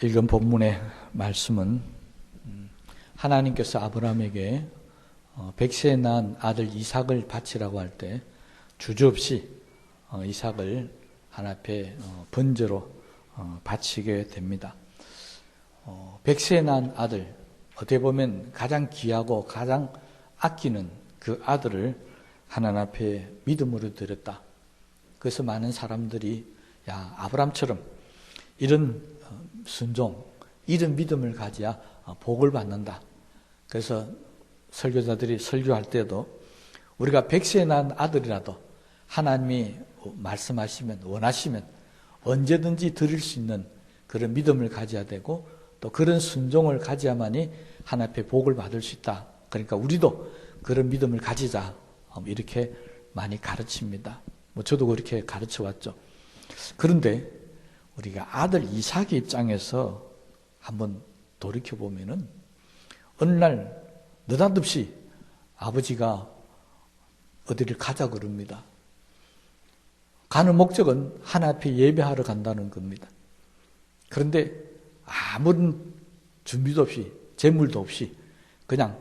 읽은 본문의 말씀은 하나님께서 아브라함에게 백세에 낳은 아들 이삭을 바치라고 할 때 주저없이 이삭을 하나님 앞에 번제로 바치게 됩니다. 백세에 낳은 아들, 어떻게 보면 가장 귀하고 가장 아끼는 그 아들을 하나님 앞에 믿음으로 드렸다. 그래서 많은 사람들이 야, 아브라함처럼 이런 순종, 이런 믿음을 가져야 복을 받는다. 그래서 설교자들이 설교할 때도 우리가 백세에 낳은 아들이라도 하나님이 말씀하시면, 원하시면 언제든지 드릴 수 있는 그런 믿음을 가져야 되고 또 그런 순종을 가져야만이 하나님 앞에 복을 받을 수 있다. 그러니까 우리도 그런 믿음을 가지자. 이렇게 많이 가르칩니다. 저도 그렇게 가르쳐 왔죠. 그런데 우리가 아들 이삭의 입장에서 한번 돌이켜 보면은 어느 날 느닷없이 아버지가 어디를 가자 그럽니다. 가는 목적은 하나님 앞에 예배하러 간다는 겁니다. 그런데 아무런 준비도 없이 재물도 없이 그냥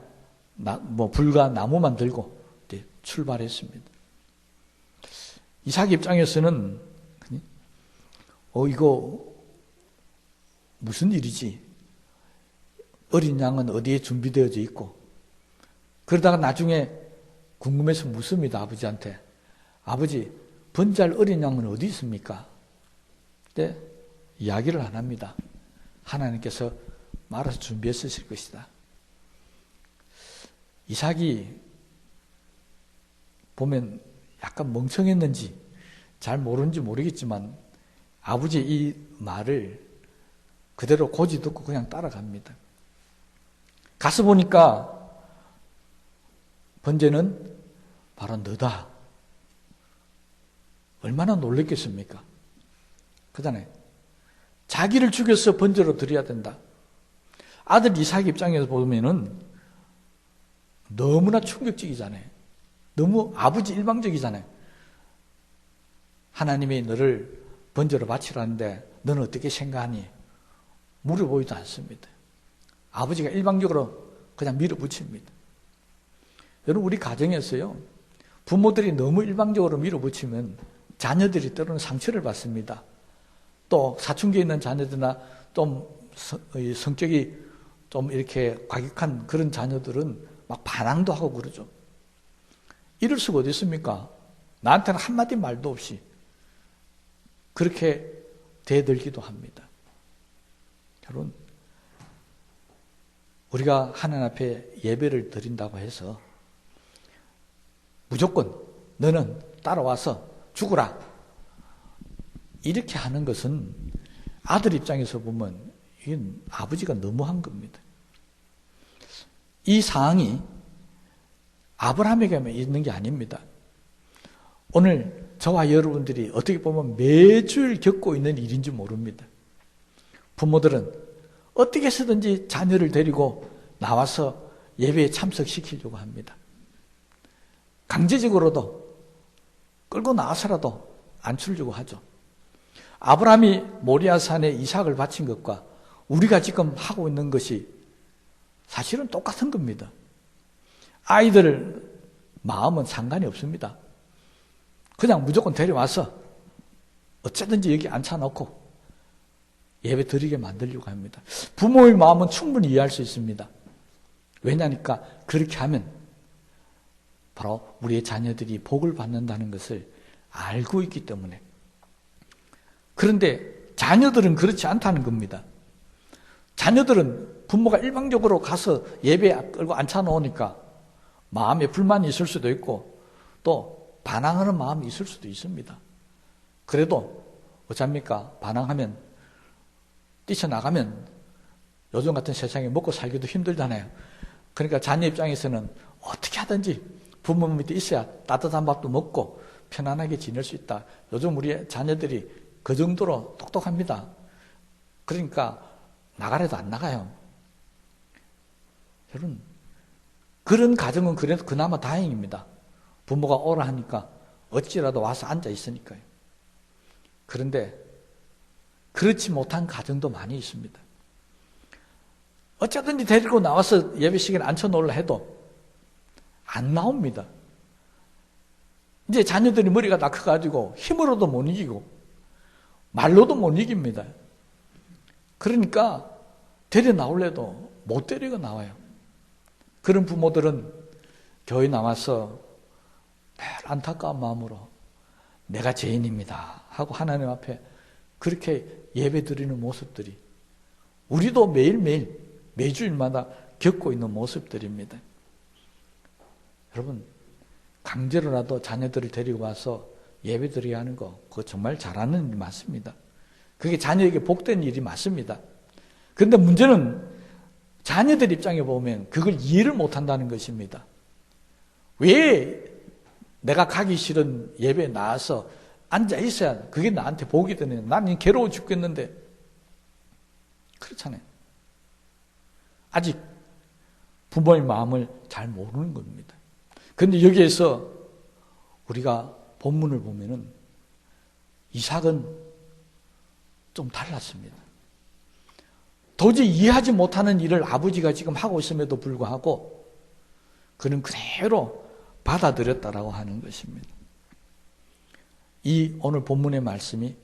불과 나무만 들고 출발했습니다. 이삭 입장에서는 이거 무슨 일이지? 어린 양은 어디에 준비되어져 있고 그러다가 나중에 궁금해서 묻습니다. 아버지한테. 아버지, 번제할 어린 양은 어디 있습니까? 그때 이야기를 안 합니다. 하나님께서 말아서 준비했으실 것이다. 이삭이 보면 약간 멍청했는지 잘 모르는지 모르겠지만 아버지의 이 말을 그대로 고지 듣고 그냥 따라갑니다. 가서 보니까 번제는 바로 너다. 얼마나 놀랬겠습니까? 그다음에 자기를 죽여서 번제로 드려야 된다. 아들 이삭 입장에서 보면은 너무나 충격적이잖아요. 너무 아버지 일방적이잖아요. 하나님이 너를 번제로 바치라는데 너는 어떻게 생각하니? 물어보지도 않습니다. 아버지가 일방적으로 그냥 밀어붙입니다. 여러분, 우리 가정에서요, 부모들이 너무 일방적으로 밀어붙이면 자녀들이 때로는 상처를 받습니다. 또 사춘기에 있는 자녀들이나 좀 성격이 좀 이렇게 과격한 그런 자녀들은 막 반항도 하고 그러죠. 이럴 수가 어디 있습니까? 나한테는 한마디 말도 없이 그렇게 대들기도 합니다. 여러분, 우리가 하나님 앞에 예배를 드린다고 해서 무조건 너는 따라와서 죽으라 이렇게 하는 것은 아들 입장에서 보면 이건 아버지가 너무한 겁니다. 이 상황이 아브라함에게만 있는 게 아닙니다. 오늘 저와 여러분들이 어떻게 보면 매주일 겪고 있는 일인지 모릅니다. 부모들은 어떻게 해서든지 자녀를 데리고 나와서 예배에 참석시키려고 합니다. 강제적으로도 끌고 나와서라도 앉히려고 하죠. 아브라함이 모리아산에 이삭을 바친 것과 우리가 지금 하고 있는 것이 사실은 똑같은 겁니다. 아이들 마음은 상관이 없습니다. 그냥 무조건 데려와서 어쨌든지 여기 앉혀놓고 예배 드리게 만들려고 합니다. 부모의 마음은 충분히 이해할 수 있습니다. 왜냐니까 그렇게 하면 바로 우리의 자녀들이 복을 받는다는 것을 알고 있기 때문에. 그런데 자녀들은 그렇지 않다는 겁니다. 자녀들은 부모가 일방적으로 가서 예배에 끌고 앉혀놓으니까 마음에 불만이 있을 수도 있고 또 반항하는 마음이 있을 수도 있습니다. 그래도 어쩝니까? 반항하면 뛰쳐나가면 요즘 같은 세상에 먹고 살기도 힘들잖아요. 그러니까 자녀 입장에서는 어떻게 하든지 부모 밑에 있어야 따뜻한 밥도 먹고 편안하게 지낼 수 있다. 요즘 우리 자녀들이 그 정도로 똑똑합니다. 그러니까 나가래도 안 나가요. 여러분, 그런 가정은 그래도 그나마 다행입니다. 부모가 오라 하니까 어찌라도 와서 앉아 있으니까요. 그런데 그렇지 못한 가정도 많이 있습니다. 어쩌든지 데리고 나와서 예배 시간에 앉혀놓으려 해도 안 나옵니다. 이제 자녀들이 머리가 다 커가지고 힘으로도 못 이기고 말로도 못 이깁니다. 그러니까 데려 나올래도 못 데리고 나와요. 그런 부모들은 교회 나와서 늘 안타까운 마음으로 내가 죄인입니다 하고 하나님 앞에 그렇게 예배 드리는 모습들이 우리도 매일매일 매주일마다 겪고 있는 모습들입니다. 여러분, 강제로라도 자녀들을 데리고 와서 예배 드리게 하는 거 그거 정말 잘하는 일 맞습니다. 그게 자녀에게 복된 일이 맞습니다. 그런데 문제는 자녀들 입장에 보면 그걸 이해를 못한다는 것입니다. 왜 내가 가기 싫은 예배에 나와서 앉아 있어야 그게 나한테 복이 되느냐. 나는 괴로워 죽겠는데. 그렇잖아요. 아직 부모의 마음을 잘 모르는 겁니다. 그런데 여기에서 우리가 본문을 보면은 이삭은 좀 달랐습니다. 도저히 이해하지 못하는 일을 아버지가 지금 하고 있음에도 불구하고 그는 그대로 받아들였다라고 하는 것입니다. 이 오늘 본문의 말씀이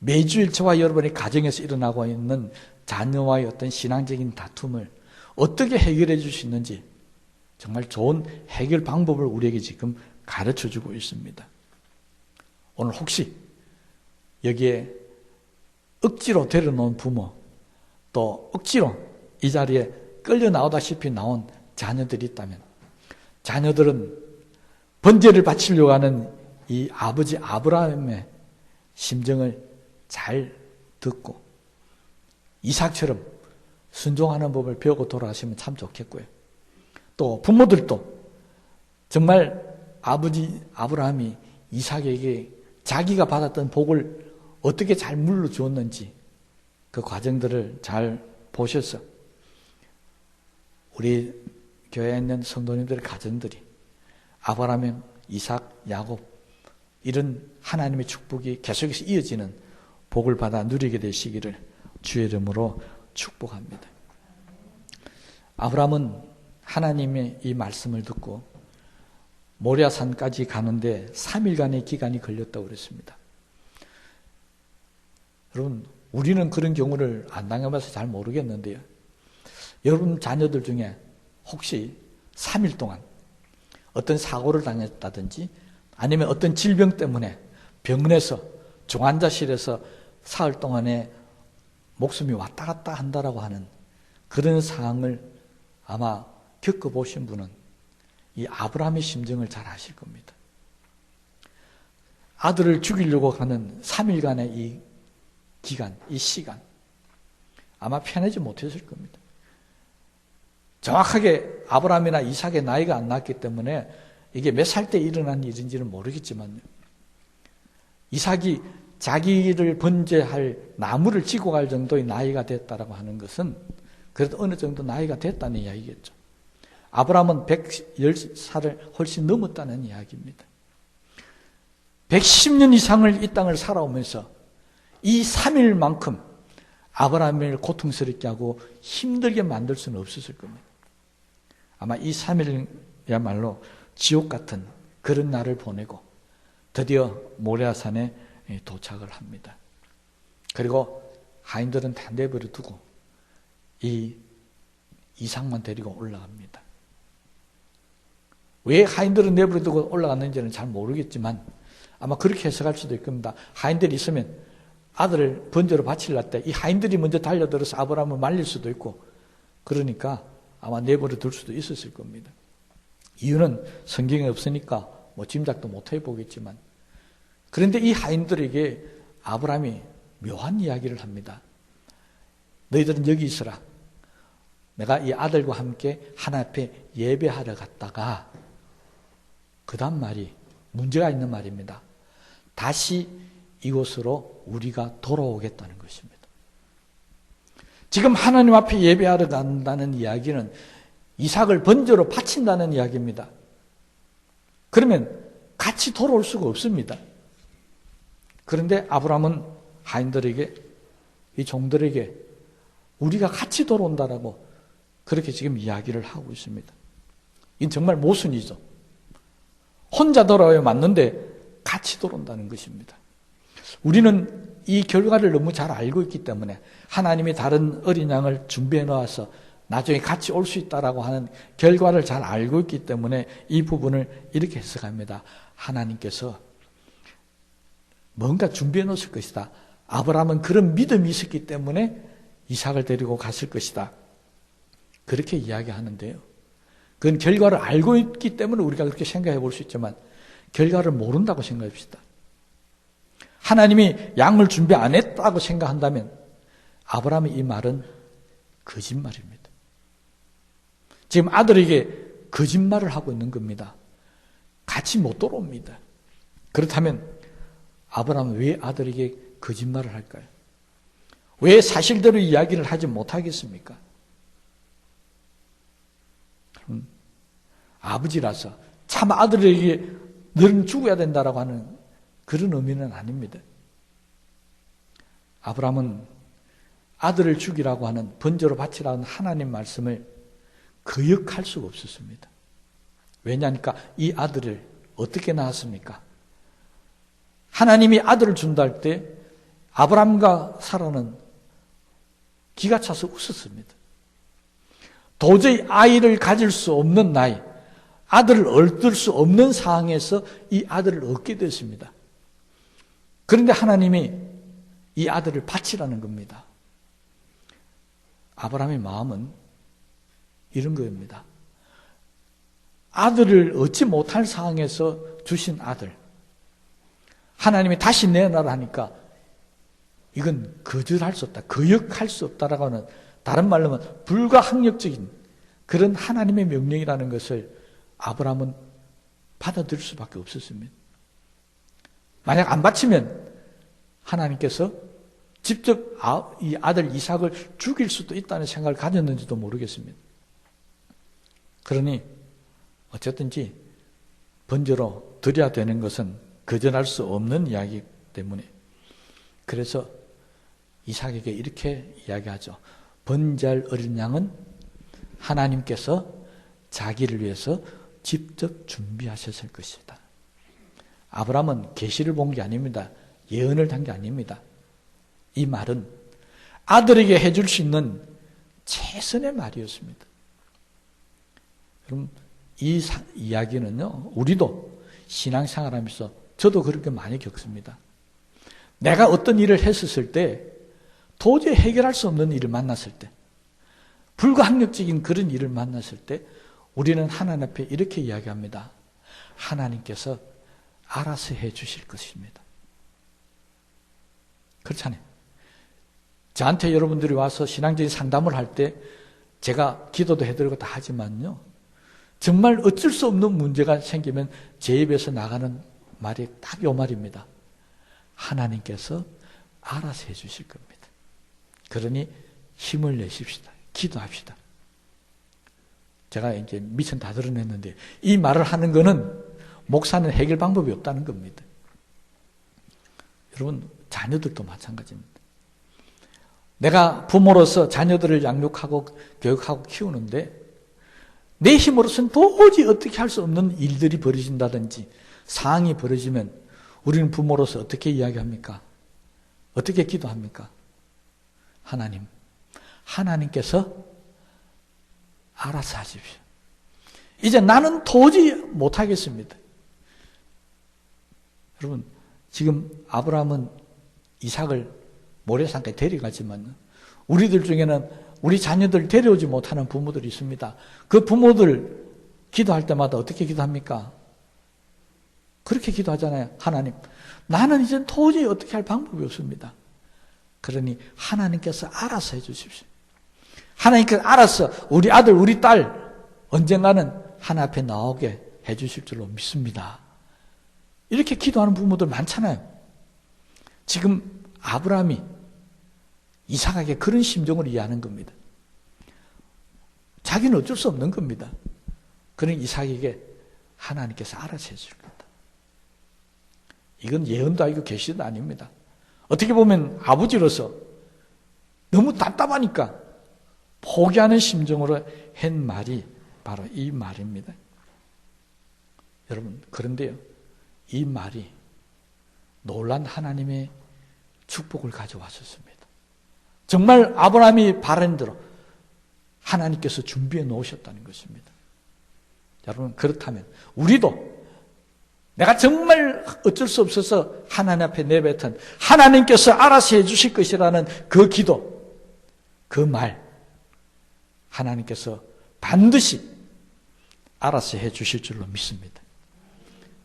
매주일 저와 여러분의 가정에서 일어나고 있는 자녀와의 어떤 신앙적인 다툼을 어떻게 해결해 줄 수 있는지 정말 좋은 해결 방법을 우리에게 지금 가르쳐 주고 있습니다. 오늘 혹시 여기에 억지로 데려놓은 부모 또 억지로 이 자리에 끌려 나오다시피 나온 자녀들이 있다면 자녀들은 번제를 바치려고 하는 이 아버지 아브라함의 심정을 잘 듣고 이삭처럼 순종하는 법을 배우고 돌아가시면 참 좋겠고요. 또 부모들도 정말 아버지 아브라함이 이삭에게 자기가 받았던 복을 어떻게 잘 물려주었는지 그 과정들을 잘 보셔서 우리 교회에 있는 성도님들의 가정들이 아브라함, 이삭, 야곱 이런 하나님의 축복이 계속해서 이어지는 복을 받아 누리게 되시기를 주의 이름으로 축복합니다. 아브라함은 하나님의 이 말씀을 듣고 모리아산까지 가는데 3일간의 기간이 걸렸다고 그랬습니다. 여러분, 우리는 그런 경우를 안 당해봐서 잘 모르겠는데요. 여러분 자녀들 중에 혹시 3일 동안 어떤 사고를 당했다든지 아니면 어떤 질병 때문에 병원에서 중환자실에서 사흘 동안에 목숨이 왔다 갔다 한다라고 하는 그런 상황을 아마 겪어보신 분은 이 아브라함의 심정을 잘 아실 겁니다. 아들을 죽이려고 하는 3일간의 이 기간, 이 시간 아마 편하지 못했을 겁니다. 정확하게 아브라함이나 이삭의 나이가 안 났기 때문에 이게 몇 살 때 일어난 일인지는 모르겠지만 이삭이 자기를 번제할 나무를 지고 갈 정도의 나이가 됐다라고 하는 것은 그래도 어느 정도 나이가 됐다는 이야기겠죠. 아브라함은 110살을 훨씬 넘었다는 이야기입니다. 110년 이상을 이 땅을 살아오면서 이 3일만큼 아브라함을 고통스럽게 하고 힘들게 만들 수는 없었을 겁니다. 아마 이 3일이야말로 지옥 같은 그런 날을 보내고 드디어 모리아산에 도착을 합니다. 그리고 하인들은 다 내버려 두고 이 이삭만 데리고 올라갑니다. 왜 하인들은 내버려 두고 올라갔는지는 잘 모르겠지만 아마 그렇게 해석할 수도 있을 겁니다. 하인들이 있으면 아들을 번제로 바치려 때 이 하인들이 먼저 달려들어서 아브라함을 말릴 수도 있고 그러니까 아마 내버려 둘 수도 있었을 겁니다. 이유는 성경에 없으니까 뭐 짐작도 못 해보겠지만 그런데 이 하인들에게 아브라함이 묘한 이야기를 합니다. 너희들은 여기 있어라. 내가 이 아들과 함께 하나님 앞에 예배하러 갔다가 그 다음 말이 문제가 있는 말입니다. 다시 이곳으로 우리가 돌아오겠다는 것입니다. 지금 하나님 앞에 예배하러 간다는 이야기는 이삭을 번제로 바친다는 이야기입니다. 그러면 같이 돌아올 수가 없습니다. 그런데 아브라함은 하인들에게 이 종들에게 우리가 같이 돌아온다라고 그렇게 지금 이야기를 하고 있습니다. 이건 정말 모순이죠. 혼자 돌아와야 맞는데 같이 돌아온다는 것입니다. 우리는 이 결과를 너무 잘 알고 있기 때문에 하나님이 다른 어린 양을 준비해 놓아서 나중에 같이 올 수 있다라고 하는 결과를 잘 알고 있기 때문에 이 부분을 이렇게 해석합니다. 하나님께서 뭔가 준비해 놓으실 것이다. 아브라함은 그런 믿음이 있었기 때문에 이삭을 데리고 갔을 것이다. 그렇게 이야기하는데요. 그건 결과를 알고 있기 때문에 우리가 그렇게 생각해 볼 수 있지만 결과를 모른다고 생각합시다. 하나님이 양을 준비 안 했다고 생각한다면 아브라함의 이 말은 거짓말입니다. 지금 아들에게 거짓말을 하고 있는 겁니다. 같이 못 돌아옵니다. 그렇다면 아브라함은 왜 아들에게 거짓말을 할까요? 왜 사실대로 이야기를 하지 못하겠습니까? 아버지라서 참 아들에게 너는 죽어야 된다라고 하는 그런 의미는 아닙니다. 아브라함은 아들을 죽이라고 하는 번제로 바치라는 하나님 말씀을 거역할 수가 없었습니다. 왜냐하니까 이 아들을 어떻게 낳았습니까? 하나님이 아들을 준다 할 때 아브라함과 사라는 기가 차서 웃었습니다. 도저히 아이를 가질 수 없는 나이, 아들을 얻을 수 없는 상황에서 이 아들을 얻게 됐습니다. 그런데 하나님이 이 아들을 바치라는 겁니다. 아브라함의 마음은 이런 거입니다. 아들을 얻지 못할 상황에서 주신 아들, 하나님이 다시 내놔라 하니까 이건 거절할 수 없다, 거역할 수 없다라고 하는, 다른 말로 하면 불가항력적인 그런 하나님의 명령이라는 것을 아브라함은 받아들일 수밖에 없었습니다. 만약 안 바치면 하나님께서 직접 이 아들 이삭을 죽일 수도 있다는 생각을 가졌는지도 모르겠습니다. 그러니 어쨌든지 번제로 드려야 되는 것은 거절할 수 없는 이야기이기 때문에, 그래서 이삭에게 이렇게 이야기하죠. 번제할 어린 양은 하나님께서 자기를 위해서 직접 준비하셨을 것이다. 아브라함은 계시를 본 게 아닙니다. 예언을 한 게 아닙니다. 이 말은 아들에게 해줄 수 있는 최선의 말이었습니다. 그럼 이 이야기는요, 우리도 신앙생활하면서 저도 그렇게 많이 겪습니다. 내가 어떤 일을 했었을 때 도저히 해결할 수 없는 일을 만났을 때, 불가항력적인 그런 일을 만났을 때 우리는 하나님 앞에 이렇게 이야기합니다. 하나님께서 알아서 해 주실 것입니다. 그렇잖아요. 저한테 여러분들이 와서 신앙적인 상담을 할 때 제가 기도도 해드리고 다 하지만요, 정말 어쩔 수 없는 문제가 생기면 제 입에서 나가는 말이 딱 요 말입니다. 하나님께서 알아서 해 주실 겁니다. 그러니 힘을 내십시다. 기도합시다. 제가 이제 미천 다 드러냈는데 이 말을 하는 거는 목사는 해결 방법이 없다는 겁니다. 여러분, 자녀들도 마찬가지입니다. 내가 부모로서 자녀들을 양육하고 교육하고 키우는데 내 힘으로서는 도저히 어떻게 할 수 없는 일들이 벌어진다든지 상황이 벌어지면 우리는 부모로서 어떻게 이야기합니까? 어떻게 기도합니까? 하나님, 하나님께서 알아서 하십시오. 이제 나는 도저히 못하겠습니다. 여러분, 지금 아브라함은 이삭을 모래산까지 데려가지만 우리들 중에는 우리 자녀들 데려오지 못하는 부모들이 있습니다. 그 부모들 기도할 때마다 어떻게 기도합니까? 그렇게 기도하잖아요. 하나님, 나는 이제 도저히 어떻게 할 방법이 없습니다. 그러니 하나님께서 알아서 해 주십시오. 하나님께서 알아서 우리 아들, 우리 딸 언젠가는 하나님 앞에 나오게 해 주실 줄로 믿습니다. 이렇게 기도하는 부모들 많잖아요. 지금 아브라함이 이삭에게 그런 심정을 이해하는 겁니다. 자기는 어쩔 수 없는 겁니다. 그러니 이삭에게 하나님께서 알아서 해줄 겁니다. 이건 예언도 아니고 계시도 아닙니다. 어떻게 보면 아버지로서 너무 답답하니까 포기하는 심정으로 한 말이 바로 이 말입니다. 여러분, 그런데요, 이 말이 놀란 하나님의 축복을 가져왔었습니다. 정말 아브라함이 바란 대로 하나님께서 준비해 놓으셨다는 것입니다. 여러분, 그렇다면 우리도 내가 정말 어쩔 수 없어서 하나님 앞에 내뱉은 하나님께서 알아서 해주실 것이라는 그 기도, 그 말, 하나님께서 반드시 알아서 해주실 줄로 믿습니다.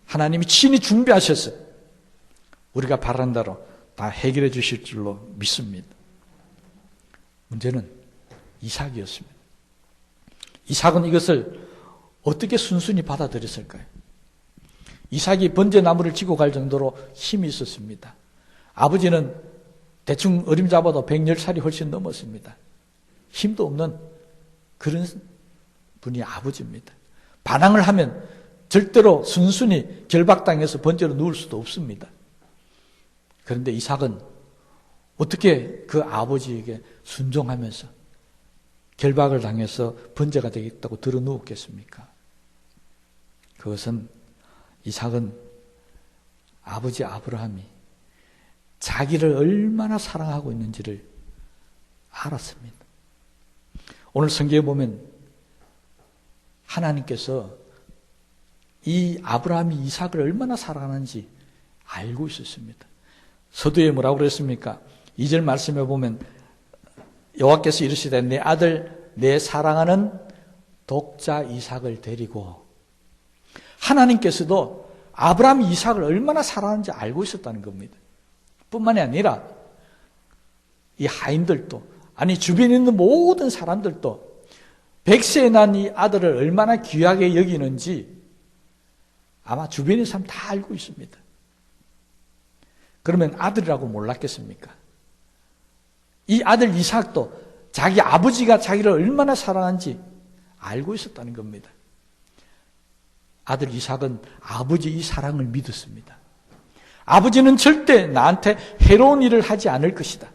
하나님이 친히 준비하셔서 우리가 바란 대로 다 해결해 주실 줄로 믿습니다. 문제는 이삭이었습니다. 이삭은 이것을 어떻게 순순히 받아들였을까요? 이삭이 번제나무를 지고 갈 정도로 힘이 있었습니다. 아버지는 대충 어림잡아도 110살이 훨씬 넘었습니다. 힘도 없는 그런 분이 아버지입니다. 반항을 하면 절대로 순순히 결박당해서 번제로 누울 수도 없습니다. 그런데 이삭은 어떻게 그 아버지에게 순종하면서 결박을 당해서 번제가 되겠다고 들어 누웠겠습니까? 그것은 이삭은 아버지 아브라함이 자기를 얼마나 사랑하고 있는지를 알았습니다. 오늘 성경에 보면 하나님께서 이 아브라함이 이삭을 얼마나 사랑하는지 알고 있었습니다. 서두에 뭐라고 그랬습니까? 2절 말씀에 보면 여호와께서 이르시되 내 아들 내 사랑하는 독자 이삭을 데리고, 하나님께서도 아브라함이 이삭을 얼마나 사랑하는지 알고 있었다는 겁니다. 뿐만이 아니라 이 하인들도, 아니 주변에 있는 모든 사람들도 100세에 난 이 아들을 얼마나 귀하게 여기는지 아마 주변의 사람 다 알고 있습니다. 그러면 아들이라고 몰랐겠습니까? 이 아들 이삭도 자기 아버지가 자기를 얼마나 사랑하는지 알고 있었다는 겁니다. 아들 이삭은 아버지 이 사랑을 믿었습니다. 아버지는 절대 나한테 해로운 일을 하지 않을 것이다.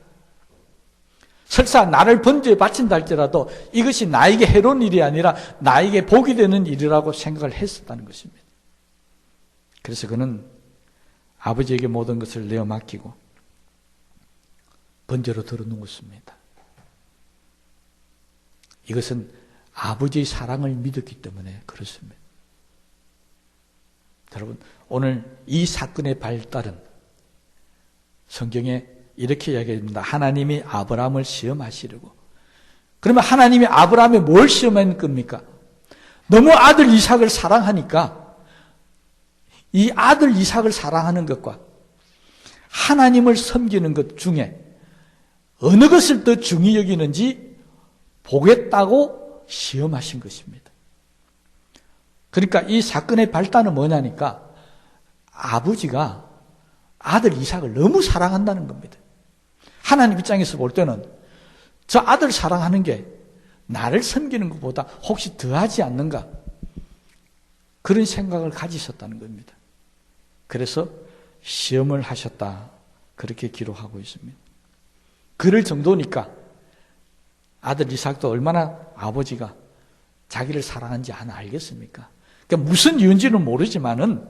설사 나를 번제에 바친다 할지라도 이것이 나에게 해로운 일이 아니라 나에게 복이 되는 일이라고 생각을 했었다는 것입니다. 그래서 그는 아버지에게 모든 것을 내어 맡기고 번제로 들어 누웠습니다. 이것은 아버지의 사랑을 믿었기 때문에 그렇습니다. 여러분, 오늘 이 사건의 발달은 성경에 이렇게 이야기합니다. 하나님이 아브라함을 시험하시려고. 그러면 하나님이 아브라함에 뭘 시험한 겁니까? 너무 아들 이삭을 사랑하니까 이 아들 이삭을 사랑하는 것과 하나님을 섬기는 것 중에 어느 것을 더 중히 여기는지 보겠다고 시험하신 것입니다. 그러니까 이 사건의 발단은 뭐냐니까 아버지가 아들 이삭을 너무 사랑한다는 겁니다. 하나님 입장에서 볼 때는 저 아들 사랑하는 게 나를 섬기는 것보다 혹시 더하지 않는가, 그런 생각을 가지셨다는 겁니다. 그래서 시험을 하셨다, 그렇게 기록하고 있습니다. 그럴 정도니까 아들 이삭도 얼마나 아버지가 자기를 사랑하는지 하나 알겠습니까? 그러니까 무슨 이유인지는 모르지만은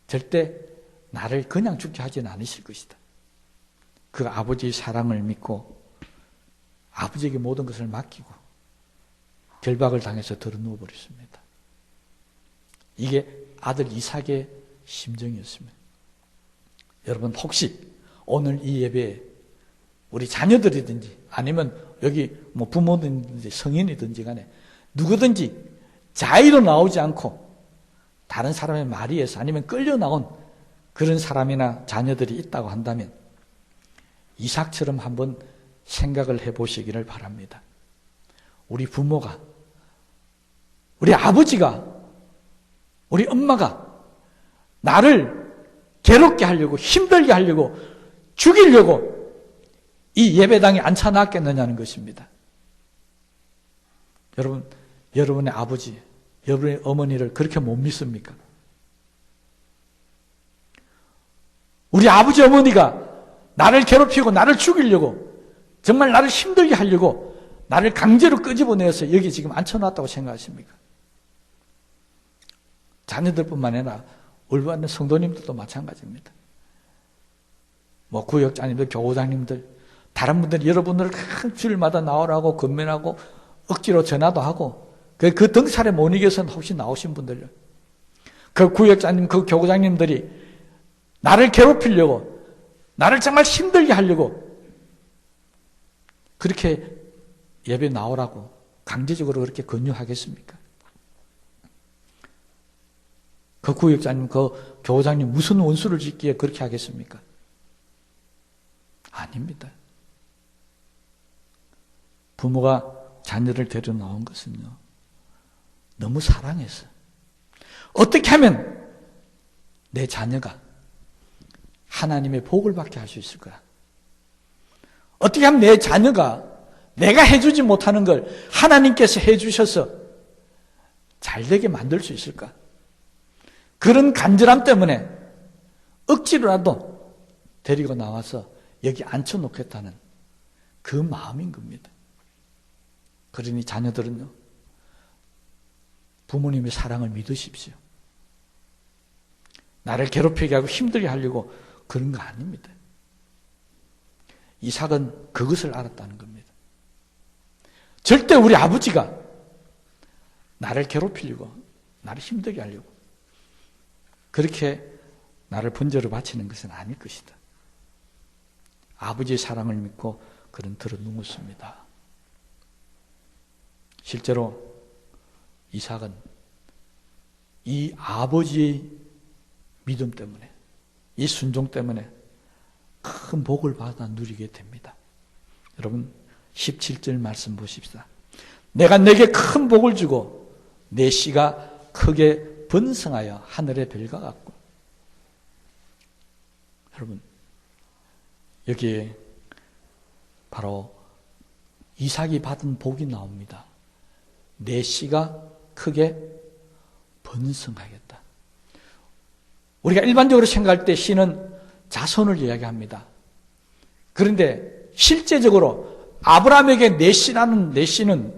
절대 나를 그냥 죽게 하지는 않으실 것이다. 그 아버지의 사랑을 믿고 아버지에게 모든 것을 맡기고 결박을 당해서 들어 누워버렸습니다. 이게 아들 이삭의 심정이었습니다. 여러분, 혹시 오늘 이 예배에 우리 자녀들이든지 아니면 여기 뭐 부모든지 성인이든지 간에 누구든지 자의로 나오지 않고 다른 사람의 말에 의해서 아니면 끌려 나온 그런 사람이나 자녀들이 있다고 한다면 이삭처럼 한번 생각을 해보시기를 바랍니다. 우리 부모가, 우리 아버지가, 우리 엄마가 나를 괴롭게 하려고, 힘들게 하려고, 죽이려고 이 예배당에 앉혀놨겠느냐는 것입니다. 여러분, 여러분의 아버지, 여러분의 어머니를 그렇게 못 믿습니까? 우리 아버지 어머니가 나를 괴롭히고 나를 죽이려고, 정말 나를 힘들게 하려고 나를 강제로 끄집어내서 여기 지금 앉혀놨다고 생각하십니까? 자녀들뿐만 아니라 올바른 성도님들도 마찬가지입니다. 뭐 구역장님들, 교우장님들, 다른 분들 여러분들 주일마다 나오라고 건면하고 억지로 전화도 하고 그 등살에 못 이겨서는 혹시 나오신 분들, 그 구역장님, 그 교우장님들이 나를 괴롭히려고, 나를 정말 힘들게 하려고 그렇게 예배 나오라고 강제적으로 그렇게 권유하겠습니까? 그 구역장님, 그 교우장님 무슨 원수를 짓기에 그렇게 하겠습니까? 아닙니다. 부모가 자녀를 데려 나온 것은요, 너무 사랑해서 어떻게 하면 내 자녀가 하나님의 복을 받게 할 수 있을까? 어떻게 하면 내 자녀가 내가 해주지 못하는 걸 하나님께서 해주셔서 잘되게 만들 수 있을까? 그런 간절함 때문에 억지로라도 데리고 나와서 여기 앉혀놓겠다는 그 마음인 겁니다. 그러니 자녀들은요, 부모님의 사랑을 믿으십시오. 나를 괴롭히게 하고 힘들게 하려고 그런 거 아닙니다. 이삭은 그것을 알았다는 겁니다. 절대 우리 아버지가 나를 괴롭히려고, 나를 힘들게 하려고 그렇게 나를 번제로 바치는 것은 아닐 것이다. 아버지의 사랑을 믿고 그는 들어 누웠습니다. 실제로 이삭은 이 아버지의 믿음 때문에, 이 순종 때문에 큰 복을 받아 누리게 됩니다. 여러분 17절 말씀 보십시다. 내가 내게 큰 복을 주고 내 씨가 크게 번성하여 하늘의 별과 같고. 여러분 여기에 바로 이삭이 받은 복이 나옵니다. 내 씨가 크게 번성하겠다. 우리가 일반적으로 생각할 때 씨는 자손을 이야기합니다. 그런데 실제적으로 아브라함에게 내 씨라는 내 씨는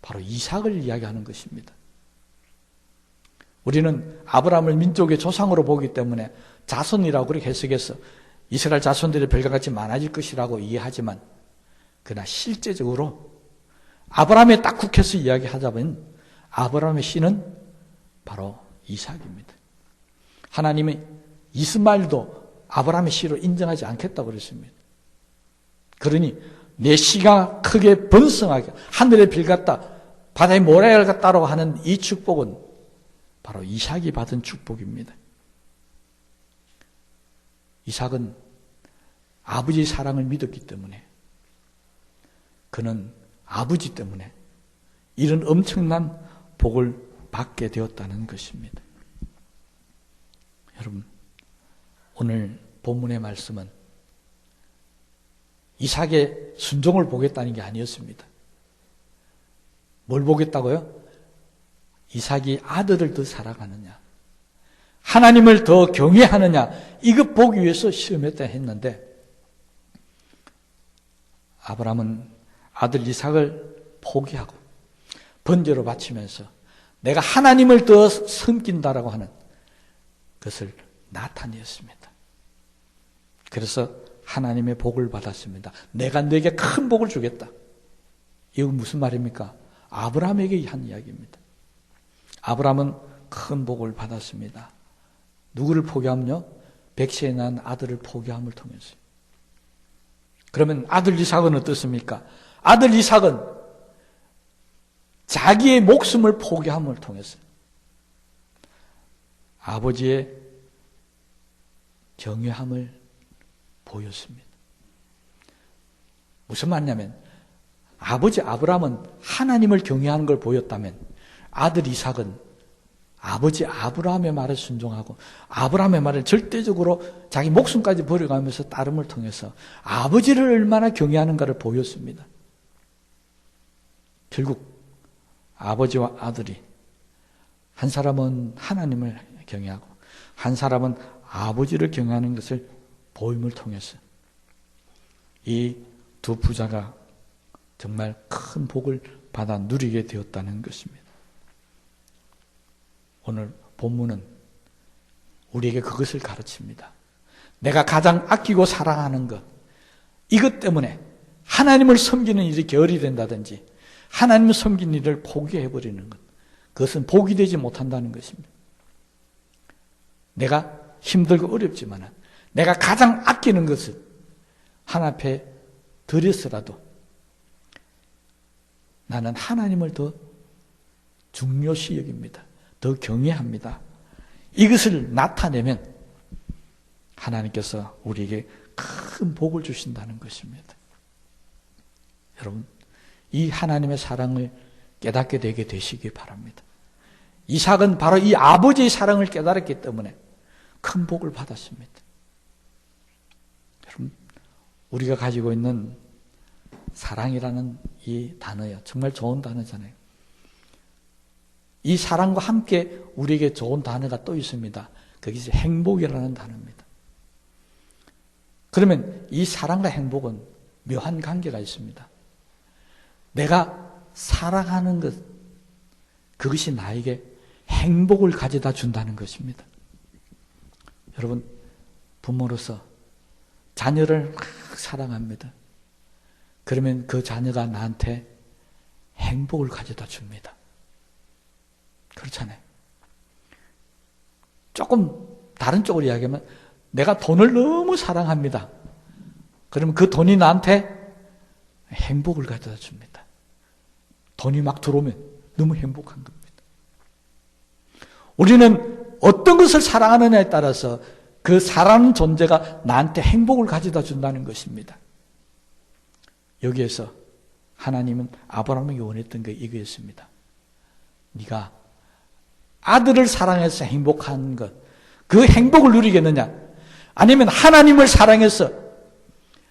바로 이삭을 이야기하는 것입니다. 우리는 아브라함을 민족의 조상으로 보기 때문에 자손이라고 그렇게 해석해서 이스라엘 자손들이 별과 같이 많아질 것이라고 이해하지만, 그러나 실제적으로 아브라함에 딱 국해서 이야기하자면 아브라함의 씨는 바로 이삭입니다. 하나님이 이스마엘도 아브라함의 씨로 인정하지 않겠다고 그랬습니다. 그러니 내 씨가 크게 번성하게 하늘의 별 같다, 바다의 모래알 같다라고 하는 이 축복은 바로 이삭이 받은 축복입니다. 이삭은 아버지의 사랑을 믿었기 때문에, 그는 아버지 때문에 이런 엄청난 복을 받게 되었다는 것입니다. 여러분, 오늘 본문의 말씀은 이삭의 순종을 보겠다는 게 아니었습니다. 뭘 보겠다고요? 이삭이 아들을 더 사랑하느냐, 하나님을 더 경외하느냐, 이것 보기 위해서 시험했다 했는데, 아브라함은 아들 이삭을 포기하고 번제로 바치면서 내가 하나님을 더 섬긴다라고 하는 것을 나타내었습니다. 그래서 하나님의 복을 받았습니다. 내가 너에게 큰 복을 주겠다. 이건 무슨 말입니까? 아브라함에게 한 이야기입니다. 아브라함은 큰 복을 받았습니다. 누구를 포기하면요? 백세에 난 아들을 포기함을 통해서. 그러면 아들 이삭은 어떻습니까? 아들 이삭은 자기의 목숨을 포기함을 통해서 아버지의 경외함을 보였습니다. 무슨 말이냐면, 아버지 아브라함은 하나님을 경외하는 걸 보였다면, 아들 이삭은 아버지 아브라함의 말에 순종하고 아브라함의 말을 절대적으로 자기 목숨까지 버려가면서 따름을 통해서 아버지를 얼마나 경외하는가를 보였습니다. 결국 아버지와 아들이, 한 사람은 하나님을 경외하고 한 사람은 아버지를 경외하는 것을 보임을 통해서 이 두 부자가 정말 큰 복을 받아 누리게 되었다는 것입니다. 오늘 본문은 우리에게 그것을 가르칩니다. 내가 가장 아끼고 사랑하는 것, 이것 때문에 하나님을 섬기는 일이 게을이 된다든지 하나님을 섬기는 일을 포기해버리는 것, 그것은 복이 되지 못한다는 것입니다. 내가 힘들고 어렵지만 내가 가장 아끼는 것을 하나님 앞에 드려서라도 나는 하나님을 더 중요시 여깁니다. 더 경외합니다. 이것을 나타내면 하나님께서 우리에게 큰 복을 주신다는 것입니다. 여러분, 이 하나님의 사랑을 깨닫게 되게 되시기 바랍니다. 이삭은 바로 이 아버지의 사랑을 깨달았기 때문에 큰 복을 받았습니다. 여러분, 우리가 가지고 있는 사랑이라는 이 단어요, 정말 좋은 단어잖아요. 이 사랑과 함께 우리에게 좋은 단어가 또 있습니다. 그게 이제 행복이라는 단어입니다. 그러면 이 사랑과 행복은 묘한 관계가 있습니다. 내가 사랑하는 것, 그것이 나에게 행복을 가져다 준다는 것입니다. 여러분, 부모로서 자녀를 막 사랑합니다. 그러면 그 자녀가 나한테 행복을 가져다 줍니다. 그렇잖아요. 조금 다른 쪽으로 이야기하면 내가 돈을 너무 사랑합니다. 그러면 그 돈이 나한테 행복을 가져다 줍니다. 돈이 막 들어오면 너무 행복한 겁니다. 우리는 어떤 것을 사랑하느냐에 따라서 그 사랑하는 존재가 나한테 행복을 가져다 준다는 것입니다. 여기에서 하나님은 아브라함에게 원했던 게 이거였습니다. 네가 아들을 사랑해서 행복한 것, 그 행복을 누리겠느냐? 아니면 하나님을 사랑해서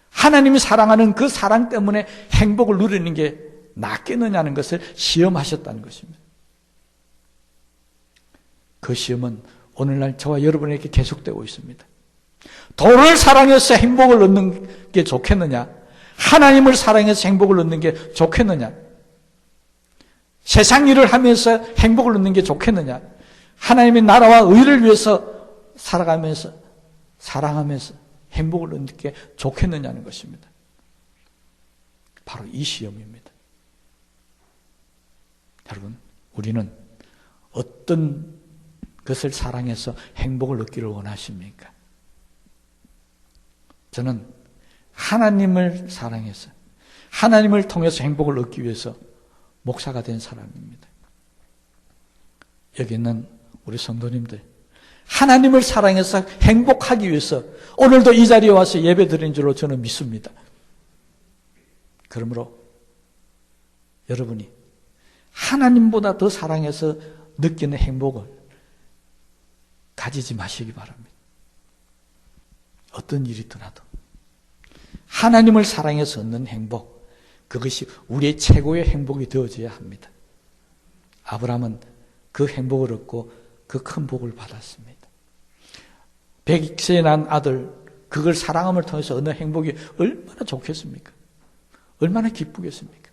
하나님이 사랑하는 그 사랑 때문에 행복을 누리는 게 낫겠느냐는 것을 시험하셨다는 것입니다. 그 시험은 오늘날 저와 여러분에게 계속되고 있습니다. 돈을 사랑해서 행복을 얻는 게 좋겠느냐? 하나님을 사랑해서 행복을 얻는 게 좋겠느냐? 세상 일을 하면서 행복을 얻는 게 좋겠느냐? 하나님의 나라와 의를 위해서 살아가면서 사랑하면서 행복을 얻는 게 좋겠느냐는 것입니다. 바로 이 시험입니다. 여러분, 우리는 어떤 것을 사랑해서 행복을 얻기를 원하십니까? 저는 하나님을 사랑해서 하나님을 통해서 행복을 얻기 위해서 목사가 된 사람입니다. 여기 있는 우리 성도님들, 하나님을 사랑해서 행복하기 위해서 오늘도 이 자리에 와서 예배 드린 줄로 저는 믿습니다. 그러므로 여러분이 하나님보다 더 사랑해서 느끼는 행복을 가지지 마시기 바랍니다. 어떤 일이 있더라도 하나님을 사랑해서 얻는 행복, 그것이 우리의 최고의 행복이 되어져야 합니다. 아브라함은 그 행복을 얻고 그 큰 복을 받았습니다. 100세에 난 아들, 그걸 사랑함을 통해서 얻는 행복이 얼마나 좋겠습니까? 얼마나 기쁘겠습니까?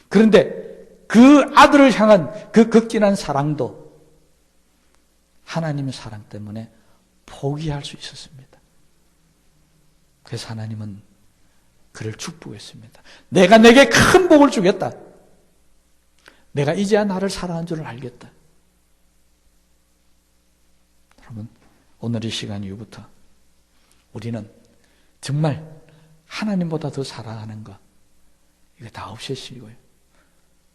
그런데 그 아들을 향한 그 극진한 사랑도 하나님의 사랑 때문에 포기할 수 있었습니다. 그래서 하나님은 그를 축복했습니다. 내가 내게 큰 복을 주겠다. 내가 이제야 나를 사랑한 줄을 알겠다. 여러분, 오늘 이 시간 이후부터 우리는 정말 하나님보다 더 사랑하는 것, 이거 다 없애시고요.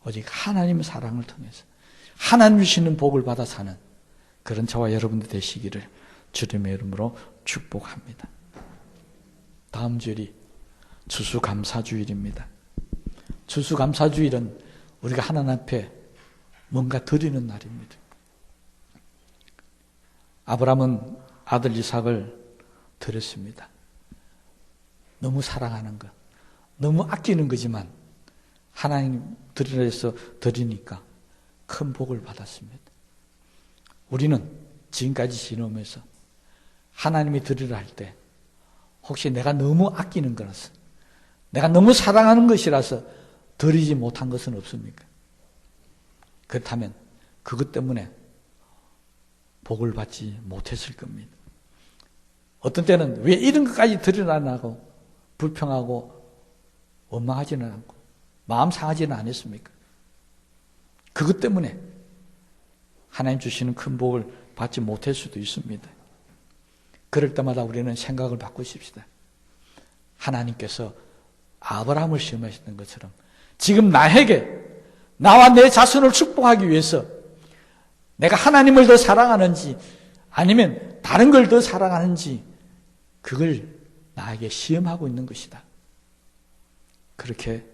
오직 하나님의 사랑을 통해서 하나님 주시는 복을 받아 사는 그런 저와 여러분들 되시기를 주님의 이름으로 축복합니다. 다음 주일이 추수감사주일입니다. 추수감사주일은 우리가 하나님 앞에 뭔가 드리는 날입니다. 아브라함은 아들 이삭을 드렸습니다. 너무 사랑하는 것, 너무 아끼는 거지만 하나님 드리라 해서 드리니까 큰 복을 받았습니다. 우리는 지금까지 지내면서 하나님이 드리라 할 때 혹시 내가 너무 아끼는 것은 내가 너무 사랑하는 것이라서 드리지 못한 것은 없습니까? 그렇다면 그것 때문에 복을 받지 못했을 겁니다. 어떤 때는 왜 이런 것까지 드리라고 불평하고 원망하지는 않고 마음 상하지는 않았습니까? 그것 때문에 하나님 주시는 큰 복을 받지 못할 수도 있습니다. 그럴 때마다 우리는 생각을 바꾸십시다. 하나님께서 아브라함을 시험하셨던 것처럼 지금 나에게 나와 내 자손을 축복하기 위해서 내가 하나님을 더 사랑하는지 아니면 다른 걸 더 사랑하는지 그걸 나에게 시험하고 있는 것이다. 그렇게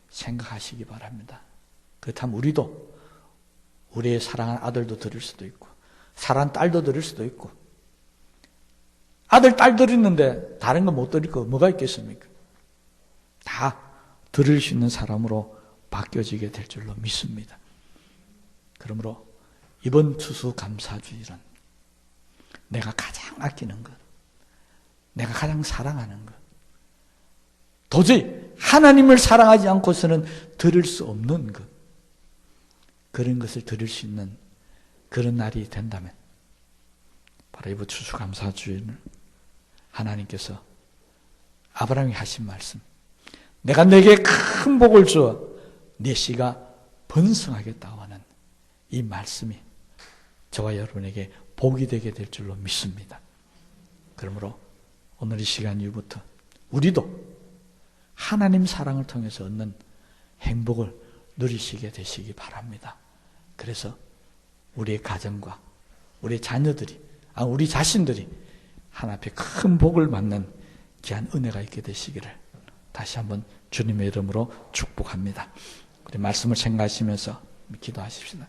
생각하시기 바랍니다. 그렇다면 우리도 우리의 사랑하는 아들도 드릴 수도 있고 사랑하는 딸도 드릴 수도 있고 아들, 딸 드리는데 다른 거 못 드릴 거 뭐가 있겠습니까? 다 드릴 수 있는 사람으로 바뀌어지게 될 줄로 믿습니다. 그러므로 이번 추수감사주일은 내가 가장 아끼는 것, 내가 가장 사랑하는 것, 도저히 하나님을 사랑하지 않고서는 드릴 수 없는 것, 그런 것을 드릴 수 있는 그런 날이 된다면 바로 이번 추수감사주일을 하나님께서 아브라함이 하신 말씀, 내가 내게 큰 복을 주어 네 씨가 번성하겠다고 하는 이 말씀이 저와 여러분에게 복이 되게 될 줄로 믿습니다. 그러므로 오늘 이 시간 이후부터 우리도 하나님 사랑을 통해서 얻는 행복을 누리시게 되시기 바랍니다. 그래서 우리의 가정과 우리 자녀들이, 우리 자신들이 하나님 앞에 큰 복을 받는 귀한 은혜가 있게 되시기를 다시 한번 주님의 이름으로 축복합니다. 우리 말씀을 생각하시면서 기도하십시다.